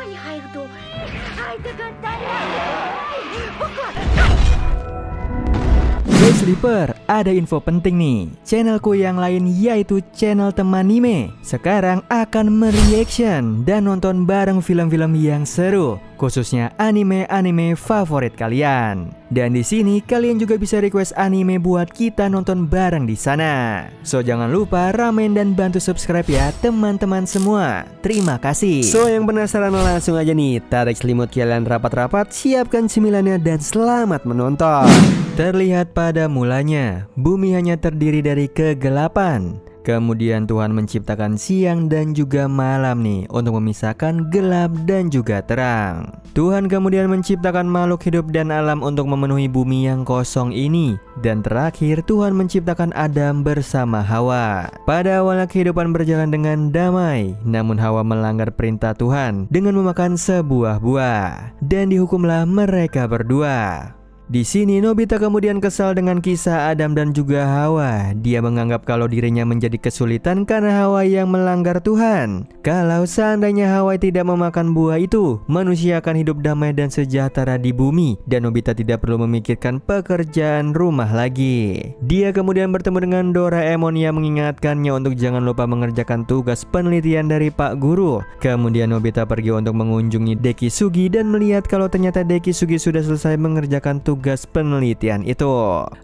中に入ると会いたかったんだ。僕は Hey Sleeper, ada info penting nih. Channelku yang lain yaitu channel Temanime sekarang akan mereaction dan nonton bareng film-film yang seru, khususnya anime-anime favorit kalian. Dan di sini kalian juga bisa request anime buat kita nonton bareng di sana. So jangan lupa ramen dan bantu subscribe ya teman-teman semua. Terima kasih. So yang penasaran langsung aja nih, tarik selimut kalian rapat-rapat, siapkan cemilannya dan selamat menonton. Terlihat pada mulanya, bumi hanya terdiri dari kegelapan. Kemudian Tuhan menciptakan siang dan juga malam nih untuk memisahkan gelap dan juga terang. Tuhan kemudian menciptakan makhluk hidup dan alam untuk memenuhi bumi yang kosong ini. Dan terakhir Tuhan menciptakan Adam bersama Hawa. Pada awalnya kehidupan berjalan dengan damai, namun Hawa melanggar perintah Tuhan dengan memakan sebuah buah. Dan dihukumlah mereka berdua. Di sini Nobita kemudian kesal dengan kisah Adam dan juga Hawa. Dia menganggap kalau dirinya menjadi kesulitan karena Hawa yang melanggar Tuhan. Kalau seandainya Hawa tidak memakan buah itu, manusia akan hidup damai dan sejahtera di bumi dan Nobita tidak perlu memikirkan pekerjaan rumah lagi. Dia kemudian bertemu dengan Doraemon yang mengingatkannya untuk jangan lupa mengerjakan tugas penelitian dari Pak Guru. Kemudian Nobita pergi untuk mengunjungi Deki Sugi dan melihat kalau ternyata Deki Sugi sudah selesai mengerjakan tugas penelitian itu.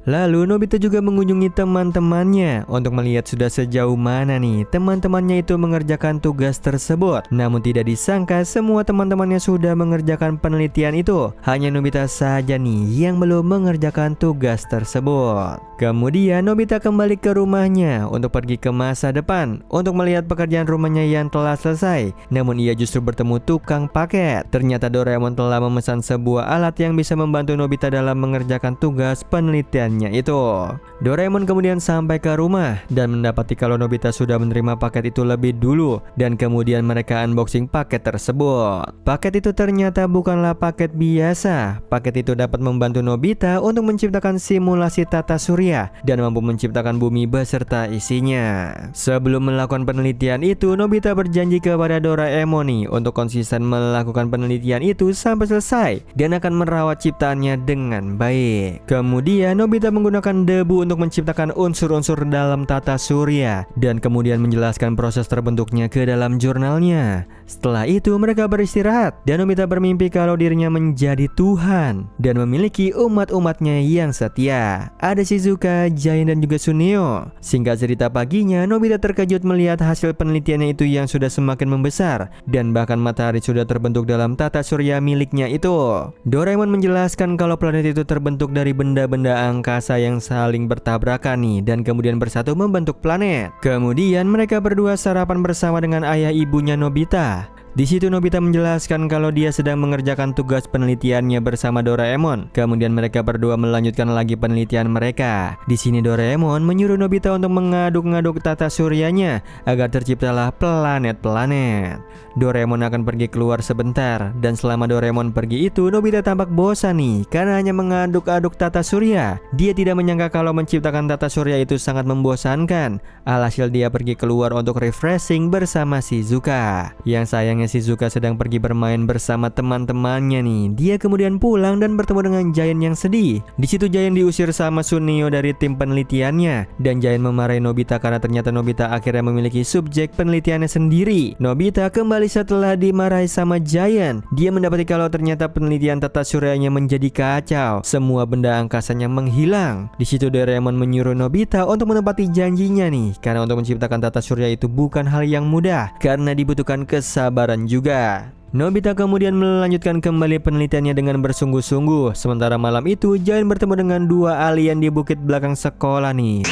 Lalu Nobita juga mengunjungi teman-temannya untuk melihat sudah sejauh mana nih teman-temannya itu mengerjakan tugas tersebut. Namun tidak disangka semua teman-temannya sudah mengerjakan penelitian itu. Hanya Nobita saja nih yang belum mengerjakan tugas tersebut. Kemudian Nobita kembali ke rumahnya untuk pergi ke masa depan untuk melihat pekerjaan rumahnya yang telah selesai. Namun ia justru bertemu tukang paket. Ternyata Doraemon telah memesan sebuah alat yang bisa membantu Nobita dalam mengerjakan tugas penelitiannya itu. Doraemon kemudian sampai ke rumah dan mendapati kalau Nobita sudah menerima paket itu lebih dulu dan kemudian mereka unboxing paket tersebut. Paket itu ternyata bukanlah paket biasa. Paket itu dapat membantu Nobita untuk menciptakan simulasi tata surya dan mampu menciptakan bumi beserta isinya. Sebelum melakukan penelitian itu, Nobita berjanji kepada Doraemon nih untuk konsisten melakukan penelitian itu sampai selesai dan akan merawat ciptaannya dengan baik. Kemudian Nobita menggunakan debu untuk menciptakan unsur-unsur dalam tata surya dan kemudian menjelaskan proses terbentuknya ke dalam jurnalnya. Setelah itu mereka beristirahat dan Nobita bermimpi kalau dirinya menjadi Tuhan dan memiliki umat-umatnya yang setia. Ada Shizuka, Giant dan juga Suneo. Singkat cerita paginya Nobita terkejut melihat hasil penelitiannya itu yang sudah semakin membesar dan bahkan matahari sudah terbentuk dalam tata surya miliknya itu. Doraemon menjelaskan kalau planet itu terbentuk dari benda-benda angkasa yang saling bertabrakan nih dan kemudian bersatu membentuk planet. Kemudian mereka berdua sarapan bersama dengan ayah ibunya Nobita. Di situ Nobita menjelaskan kalau dia sedang mengerjakan tugas penelitiannya bersama Doraemon. Kemudian mereka berdua melanjutkan lagi penelitian mereka. Di sini Doraemon menyuruh Nobita untuk mengaduk-ngaduk tata suryanya agar terciptalah planet-planet. Doraemon akan pergi keluar sebentar dan selama Doraemon pergi itu Nobita tampak bosan nih karena hanya mengaduk-aduk tata surya. Dia tidak menyangka kalau menciptakan tata surya itu sangat membosankan. Alhasil dia pergi keluar untuk refreshing bersama Shizuka. Yang sayangnya Shizuka sedang pergi bermain bersama teman-temannya nih. Dia kemudian pulang dan bertemu dengan Giant yang sedih. Di situ Giant diusir sama Suneo dari tim penelitiannya dan Giant memarahi Nobita karena ternyata Nobita akhirnya memiliki subjek penelitiannya sendiri. Nobita kembali setelah dimarahi sama Giant. Dia mendapati kalau ternyata penelitian tata suryanya menjadi kacau. Semua benda angkasanya menghilang. Di situ Doraemon menyuruh Nobita untuk menepati janjinya nih karena untuk menciptakan tata surya itu bukan hal yang mudah karena dibutuhkan kesabaran juga. Nobita kemudian melanjutkan kembali penelitiannya dengan bersungguh-sungguh. Sementara malam itu Giant bertemu dengan dua alien di bukit belakang sekolah nih.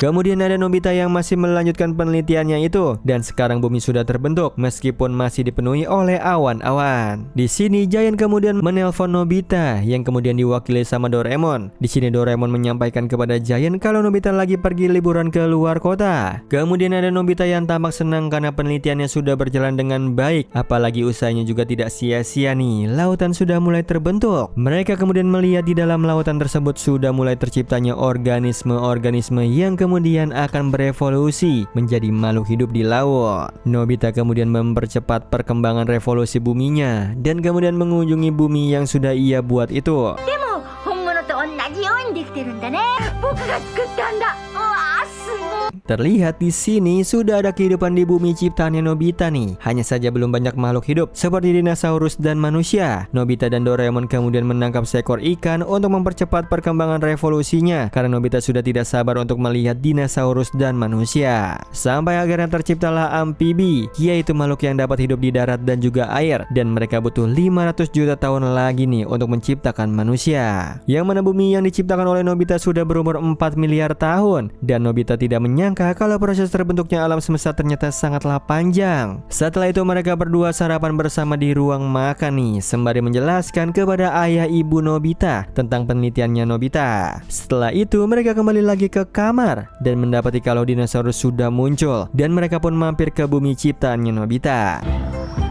Kemudian ada Nobita yang masih melanjutkan penelitiannya itu, dan sekarang bumi sudah terbentuk meskipun masih dipenuhi oleh awan-awan. Di sini Giant kemudian menelpon Nobita yang kemudian diwakili sama Doraemon. Di sini Doraemon menyampaikan kepada Giant kalau Nobita lagi pergi liburan ke luar kota. Kemudian ada Nobita yang tampak senang karena penelitiannya sudah berjalan dengan baik, apalagi usahanya juga tidak sia-sia nih. Lautan sudah mulai terbentuk. Mereka kemudian melihat di dalam lautan tersebut sudah mulai terciptanya organisme-organisme yang kemudian akan berevolusi menjadi makhluk hidup di laut. Nobita kemudian mempercepat perkembangan revolusi buminya dan kemudian mengunjungi bumi yang sudah ia buat itu. でも本物と同じようにできてるんだね。僕が作ったんだ。うわーすごい。 Terlihat di sini sudah ada kehidupan di bumi ciptaannya Nobita nih. Hanya saja belum banyak makhluk hidup seperti dinosaurus dan manusia. Nobita dan Doraemon kemudian menangkap seekor ikan untuk mempercepat perkembangan revolusinya karena Nobita sudah tidak sabar untuk melihat dinosaurus dan manusia. Sampai akhirnya terciptalah amfibi, yaitu makhluk yang dapat hidup di darat dan juga air, dan mereka butuh 500 juta tahun lagi nih untuk menciptakan manusia. Yang mana bumi yang diciptakan oleh Nobita sudah berumur 4 miliar tahun, dan Nobita tidak menyangka kalau proses terbentuknya alam semesta ternyata sangatlah panjang. Setelah itu mereka berdua sarapan bersama di ruang makan nih, sembari menjelaskan kepada ayah ibu Nobita tentang penelitiannya Nobita. Setelah itu mereka kembali lagi ke kamar dan mendapati kalau dinosaurus sudah muncul, dan mereka pun mampir ke bumi ciptaannya Nobita.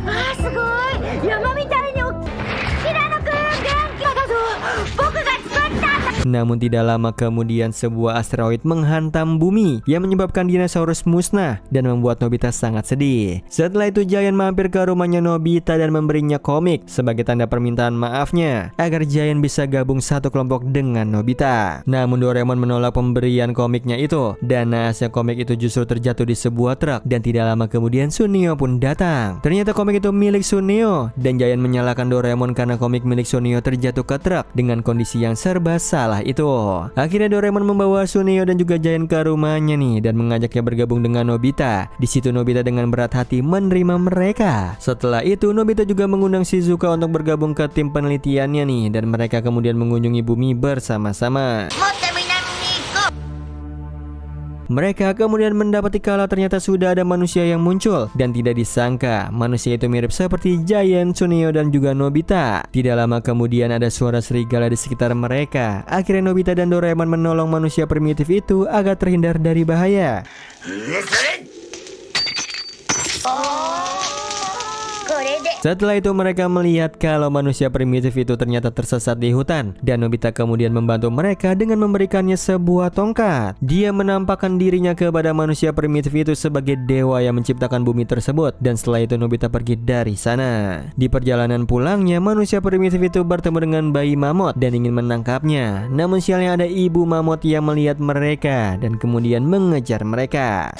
あーすごい。山みたいに大きなのくん元気だぞ。僕が作ったんだ。 Namun tidak lama kemudian sebuah asteroid menghantam bumi yang menyebabkan dinosaurus musnah dan membuat Nobita sangat sedih. Setelah itu Giant mampir ke rumahnya Nobita dan memberinya komik sebagai tanda permintaan maafnya agar Giant bisa gabung satu kelompok dengan Nobita. Namun Doraemon menolak pemberian komiknya itu, dan nahasnya komik itu justru terjatuh di sebuah truk, dan tidak lama kemudian Suneo pun datang. Ternyata komik itu milik Suneo, dan Giant menyalahkan Doraemon karena komik milik Suneo terjatuh ke truk dengan kondisi yang serba salah itu. Akhirnya Doraemon membawa Suneo dan juga Giant ke rumahnya nih dan mengajaknya bergabung dengan Nobita. Di situ Nobita dengan berat hati menerima mereka. Setelah itu Nobita juga mengundang Shizuka untuk bergabung ke tim penelitiannya nih, dan mereka kemudian mengunjungi bumi bersama-sama. Mereka kemudian mendapati kalau ternyata sudah ada manusia yang muncul, dan tidak disangka manusia itu mirip seperti Giant, Suneo, dan juga Nobita. Tidak lama kemudian ada suara serigala di sekitar mereka. Akhirnya Nobita dan Doraemon menolong manusia primitif itu agar terhindar dari bahaya. これで Setelah itu mereka melihat kalau manusia primitif itu ternyata tersesat di hutan, dan Nobita kemudian membantu mereka dengan memberikannya sebuah tongkat. Dia menampakkan dirinya kepada manusia primitif itu sebagai dewa yang menciptakan bumi tersebut, dan setelah itu Nobita pergi dari sana. Di perjalanan pulangnya manusia primitif itu bertemu dengan bayi mamut dan ingin menangkapnya. Namun sialnya ada ibu mamut yang melihat mereka dan kemudian mengejar mereka.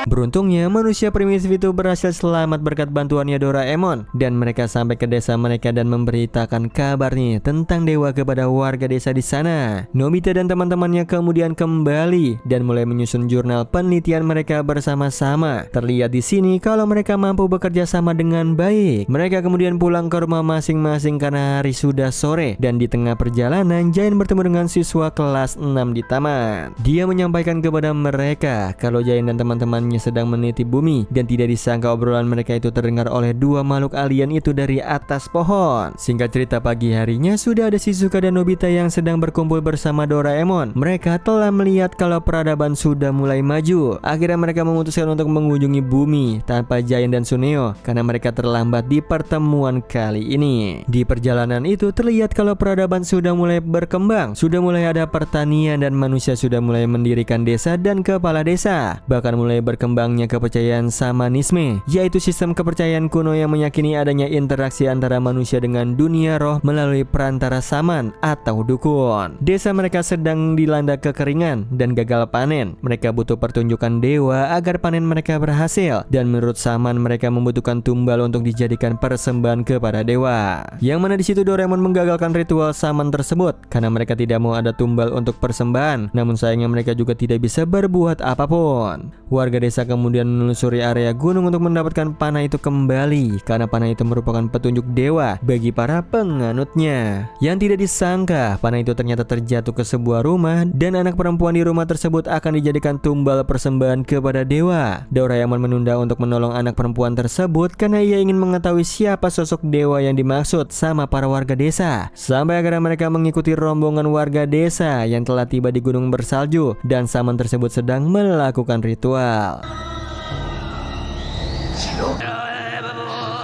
Beruntungnya manusia primitif itu berhasil selamat berkat bantuannya Doraemon, dan mereka sampai ke desa mereka dan memberitakan kabarnya tentang dewa kepada warga desa di sana. Nobita dan teman-temannya kemudian kembali dan mulai menyusun jurnal penelitian mereka bersama-sama. Terlihat di sini kalau mereka mampu bekerja sama dengan baik. Mereka kemudian pulang ke rumah masing-masing karena hari sudah sore, dan di tengah perjalanan Giant bertemu dengan siswa kelas 6 di taman. Dia menyampaikan kepada mereka kalau Giant dan teman-temannya sedang meneliti bumi, dan tidak disangka obrolan mereka itu terdengar oleh dua makhluk alien itu dari atas pohon. Singkat cerita, pagi harinya sudah ada Shizuka dan Nobita yang sedang berkumpul bersama Doraemon. Mereka telah melihat kalau peradaban sudah mulai maju. Akhirnya mereka memutuskan untuk mengunjungi bumi tanpa Giant dan Suneo karena mereka terlambat di pertemuan kali ini. Di perjalanan itu terlihat kalau peradaban sudah mulai berkembang, sudah mulai ada pertanian, dan manusia sudah mulai mendirikan desa dan kepala desa. Bahkan mulai berkembangnya kepercayaan shamanisme, yaitu sistem kepercayaan kuno yang meyakini adanya interaksi antara manusia dengan dunia roh melalui perantara shaman atau dukun. Desa mereka sedang dilanda kekeringan dan gagal panen. Mereka butuh pertunjukan dewa agar panen mereka berhasil, dan menurut shaman mereka membutuhkan tumbal untuk dijadikan persembahan kepada dewa. Yang mana di situ Doraemon menggagalkan ritual shaman tersebut karena mereka tidak mau ada tumbal untuk persembahan. Namun sayangnya mereka juga tidak bisa berbuat apapun. Warga desa Nobita kemudian menelusuri area gunung untuk mendapatkan panah itu kembali, karena panah itu merupakan petunjuk dewa bagi para penganutnya. Yang tidak disangka, panah itu ternyata terjatuh ke sebuah rumah dan anak perempuan di rumah tersebut akan dijadikan tumbal persembahan kepada dewa. Doraemon menunda untuk menolong anak perempuan tersebut karena ia ingin mengetahui siapa sosok dewa yang dimaksud sama para warga desa. Sampai akhirnya mereka mengikuti rombongan warga desa yang telah tiba di gunung bersalju dan saman tersebut sedang melakukan ritual.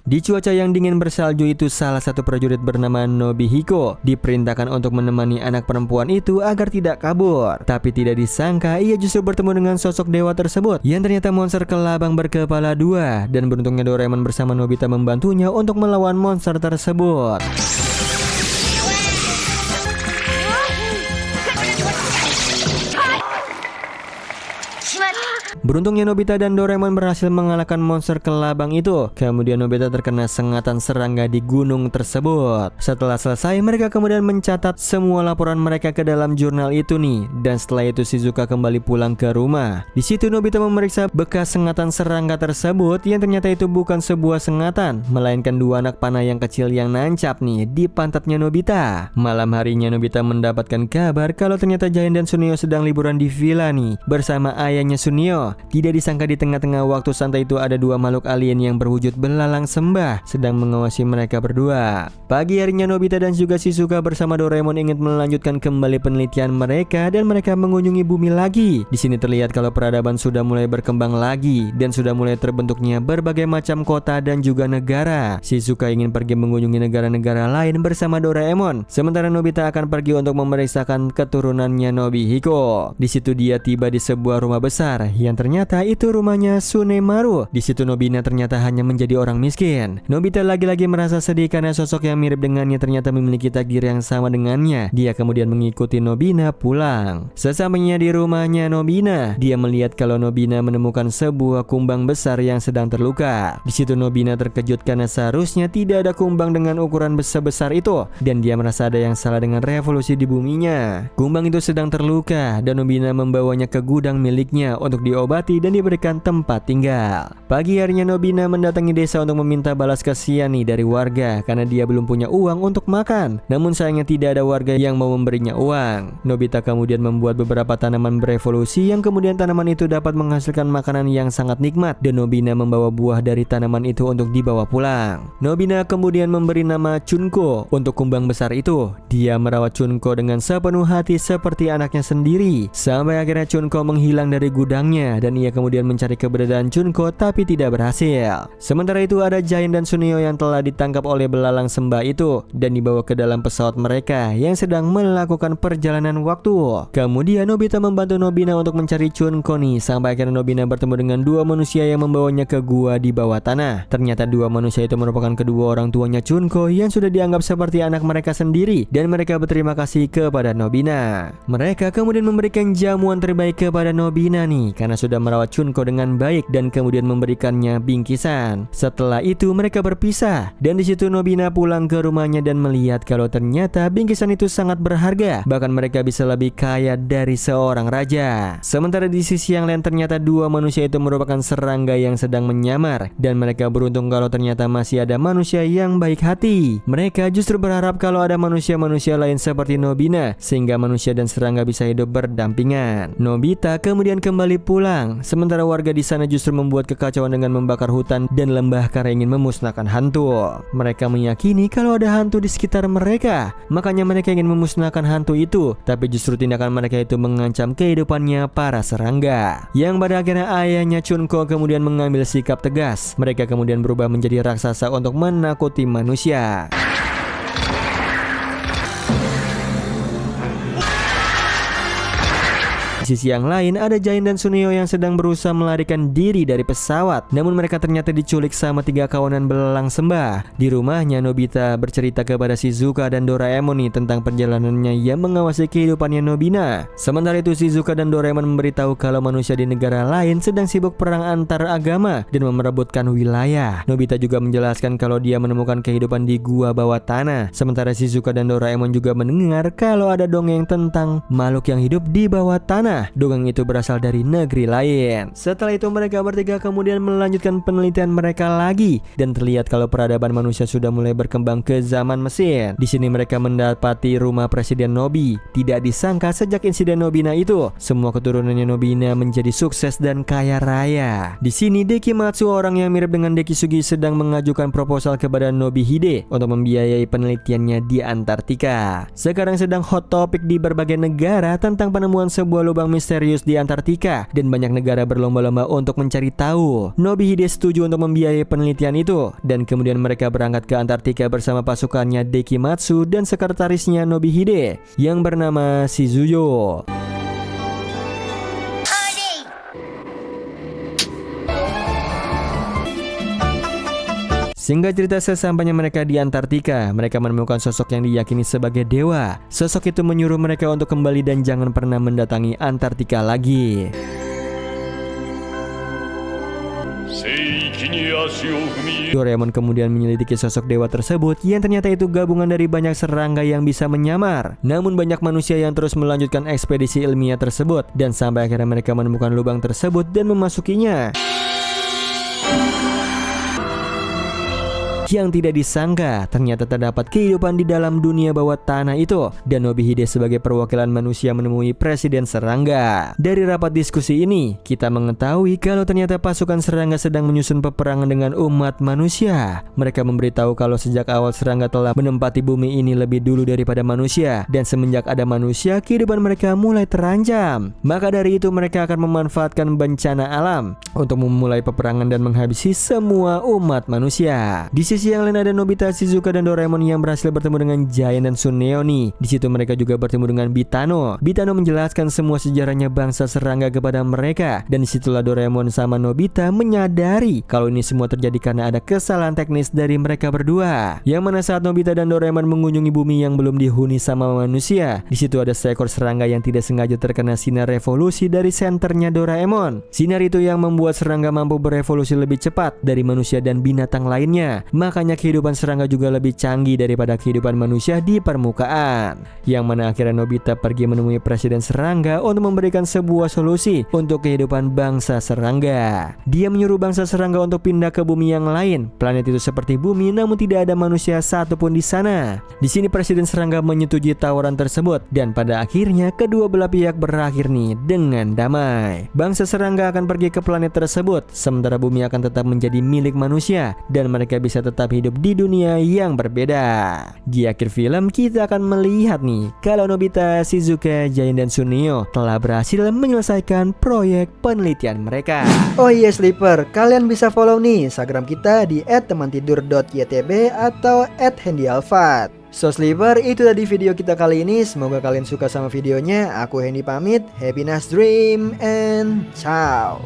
Di cuaca yang dingin bersalju itu, salah satu prajurit bernama Nobihiko diperintahkan untuk menemani anak perempuan itu agar tidak kabur. Tapi tidak disangka ia justru bertemu dengan sosok dewa tersebut yang ternyata monster kelabang berkepala dua, dan beruntungnya Doraemon bersama Nobita membantunya untuk melawan monster tersebut. Beruntungnya Nobita dan Doraemon berhasil mengalahkan monster kelabang itu. Kemudian Nobita terkena sengatan serangga di gunung tersebut. Setelah selesai, mereka kemudian mencatat semua laporan mereka ke dalam jurnal itu nih. Dan setelah itu Shizuka kembali pulang ke rumah. Di situ Nobita memeriksa bekas sengatan serangga tersebut yang ternyata itu bukan sebuah sengatan, melainkan dua anak panah yang kecil yang nancap nih di pantatnya Nobita. Malam harinya Nobita mendapatkan kabar kalau ternyata Giant dan Sunio sedang liburan di villa nih bersama ayahnya Sunio. Tidak disangka di tengah-tengah waktu santai itu ada dua makhluk alien yang berwujud belalang sembah sedang mengawasi mereka berdua. Pagi harinya Nobita dan juga Shizuka bersama Doraemon ingin melanjutkan kembali penelitian mereka dan mereka mengunjungi bumi lagi. Di sini terlihat kalau peradaban sudah mulai berkembang lagi dan sudah mulai terbentuknya berbagai macam kota dan juga negara. Shizuka ingin pergi mengunjungi negara-negara lain bersama Doraemon, sementara Nobita akan pergi untuk memeriksakan keturunannya Nobihiko. Di situ dia tiba di sebuah rumah besar yang ternyata itu rumahnya Tsunemaru. Di situ Nobina ternyata hanya menjadi orang miskin. Nobita lagi-lagi merasa sedih karena sosok yang mirip dengannya ternyata memiliki takdir yang sama dengannya. Dia kemudian mengikuti Nobina pulang. Sesampainya di rumahnya Nobina, dia melihat kalau Nobina menemukan sebuah kumbang besar yang sedang terluka. Di situ Nobina terkejut karena seharusnya tidak ada kumbang dengan ukuran sebesar itu, dan dia merasa ada yang salah dengan revolusi di buminya. Kumbang itu sedang terluka dan Nobina membawanya ke gudang miliknya untuk diobati dan diberikan tempat tinggal. Pagi harinya Nobina mendatangi desa untuk meminta balas kasihan dari warga karena dia belum punya uang untuk makan. Namun sayangnya tidak ada warga yang mau memberinya uang. Nobita kemudian membuat beberapa tanaman berevolusi yang kemudian tanaman itu dapat menghasilkan makanan yang sangat nikmat, dan Nobina membawa buah dari tanaman itu untuk dibawa pulang. Nobina kemudian memberi nama Chunko untuk kumbang besar itu. Dia merawat Chunko dengan sepenuh hati seperti anaknya sendiri, sampai akhirnya Chunko menghilang dari gudangnya dan ia kemudian mencari keberadaan Chunko tapi tidak berhasil. Sementara itu ada Giant dan Sunio yang telah ditangkap oleh belalang sembah itu dan dibawa ke dalam pesawat mereka yang sedang melakukan perjalanan waktu. Kemudian Nobita membantu Nobina untuk mencari Chunko nih, sampai akhirnya Nobina bertemu dengan dua manusia yang membawanya ke gua di bawah tanah. Ternyata dua manusia itu merupakan kedua orang tuanya Chunko yang sudah dianggap seperti anak mereka sendiri, dan mereka berterima kasih kepada Nobina. Mereka kemudian memberikan jamuan terbaik kepada Nobina nih karena sudah merawat Chunko dengan baik dan kemudian memberikannya bingkisan. Setelah itu mereka berpisah dan di situ Nobina pulang ke rumahnya dan melihat kalau ternyata bingkisan itu sangat berharga, bahkan mereka bisa lebih kaya dari seorang raja. Sementara di sisi yang lain ternyata dua manusia itu merupakan serangga yang sedang menyamar dan mereka beruntung kalau ternyata masih ada manusia yang baik hati. Mereka justru berharap kalau ada manusia-manusia lain seperti Nobina sehingga manusia dan serangga bisa hidup berdampingan. Nobita kemudian kembali pulang, sementara warga di sana justru membuat kekacauan dengan membakar hutan dan lembah karena ingin memusnahkan hantu. Mereka meyakini kalau ada hantu di sekitar mereka, makanya mereka ingin memusnahkan hantu itu, tapi justru tindakan mereka itu mengancam kehidupannya para serangga. Yang pada akhirnya ayahnya Chunko kemudian mengambil sikap tegas. Mereka kemudian berubah menjadi raksasa untuk menakuti manusia. Di sisi yang lain ada Giant dan Sunio yang sedang berusaha melarikan diri dari pesawat, namun mereka ternyata diculik sama tiga kawanan belalang sembah. Di rumahnya Nobita bercerita kepada Shizuka dan Doraemon nih tentang perjalanannya yang mengawasi kehidupannya Nobina. Sementara itu Shizuka dan Doraemon memberitahu kalau manusia di negara lain sedang sibuk perang antar agama dan memerebutkan wilayah. Nobita juga menjelaskan kalau dia menemukan kehidupan di gua bawah tanah. Sementara Shizuka dan Doraemon juga mendengar kalau ada dongeng tentang makhluk yang hidup di bawah tanah. Nah, dongeng itu berasal dari negeri lain. Setelah itu mereka bertiga kemudian melanjutkan penelitian mereka lagi dan terlihat kalau peradaban manusia sudah mulai berkembang ke zaman mesin. Di sini mereka mendapati rumah Presiden Nobi. Tidak disangka sejak insiden Nobina itu, semua keturunannya Nobina menjadi sukses dan kaya raya. Di sini Dekimatsu, orang yang mirip dengan Dekisugi, sedang mengajukan proposal kepada Nobihide untuk membiayai penelitiannya di Antartika. Sekarang sedang hot topic di berbagai negara tentang penemuan sebuah lubang misterius di Antartika dan banyak negara berlomba-lomba untuk mencari tahu. Nobihide setuju untuk membiayai penelitian itu dan kemudian mereka berangkat ke Antartika bersama pasukannya Dekimatsu dan sekretarisnya Nobihide yang bernama Shizuyo. Singkat cerita, sesampainya mereka di Antartika, mereka menemukan sosok yang diyakini sebagai dewa. Sosok itu menyuruh mereka untuk kembali dan jangan pernah mendatangi Antartika lagi. Doraemon kemudian menyelidiki sosok dewa tersebut yang ternyata itu gabungan dari banyak serangga yang bisa menyamar. Namun banyak manusia yang terus melanjutkan ekspedisi ilmiah tersebut dan sampai akhirnya mereka menemukan lubang tersebut dan memasukinya. Yang tidak disangka, ternyata terdapat kehidupan di dalam dunia bawah tanah itu. Dan Nobihide sebagai perwakilan manusia menemui Presiden Serangga. Dari rapat diskusi ini, kita mengetahui kalau ternyata pasukan serangga sedang menyusun peperangan dengan umat manusia. Mereka memberitahu kalau sejak awal serangga telah menempati bumi ini lebih dulu daripada manusia. Dan semenjak ada manusia, kehidupan mereka mulai terancam. Maka dari itu mereka akan memanfaatkan bencana alam untuk memulai peperangan dan menghabisi semua umat manusia. Di sisi yang lain ada Nobita, Shizuka, dan Doraemon yang berhasil bertemu dengan Giant dan Suneo nih. Di situ mereka juga bertemu dengan Bitano. Bitano menjelaskan semua sejarahnya bangsa serangga kepada mereka. Dan disitulah Doraemon sama Nobita menyadari kalau ini semua terjadi karena ada kesalahan teknis dari mereka berdua. Yang mana saat Nobita dan Doraemon mengunjungi bumi yang belum dihuni sama manusia, di situ ada seekor serangga yang tidak sengaja terkena sinar revolusi dari senternya Doraemon. Sinar itu yang membuat serangga mampu berevolusi lebih cepat dari manusia dan binatang lainnya. Makanya kehidupan serangga juga lebih canggih daripada kehidupan manusia di permukaan. Yang mana akhirnya Nobita pergi menemui Presiden Serangga untuk memberikan sebuah solusi untuk kehidupan bangsa serangga. Dia menyuruh bangsa serangga untuk pindah ke bumi yang lain. Planet itu seperti bumi namun tidak ada manusia satupun di sana. Di sini Presiden Serangga menyetujui tawaran tersebut dan pada akhirnya kedua belah pihak berakhir nih dengan damai. Bangsa serangga akan pergi ke planet tersebut, sementara bumi akan tetap menjadi milik manusia dan mereka bisa tetap hidup di dunia yang berbeda. Di akhir film kita akan melihat nih kalau Nobita, Shizuka, Giant, dan Suneo telah berhasil menyelesaikan proyek penelitian mereka. Oh iya Sleeper, kalian bisa follow nih Instagram kita di @temantidur.ytb atau @handyalfat. So Sleeper, itu tadi video kita kali ini. Semoga kalian suka sama videonya. Aku Hendy pamit. Happy nice dream and ciao.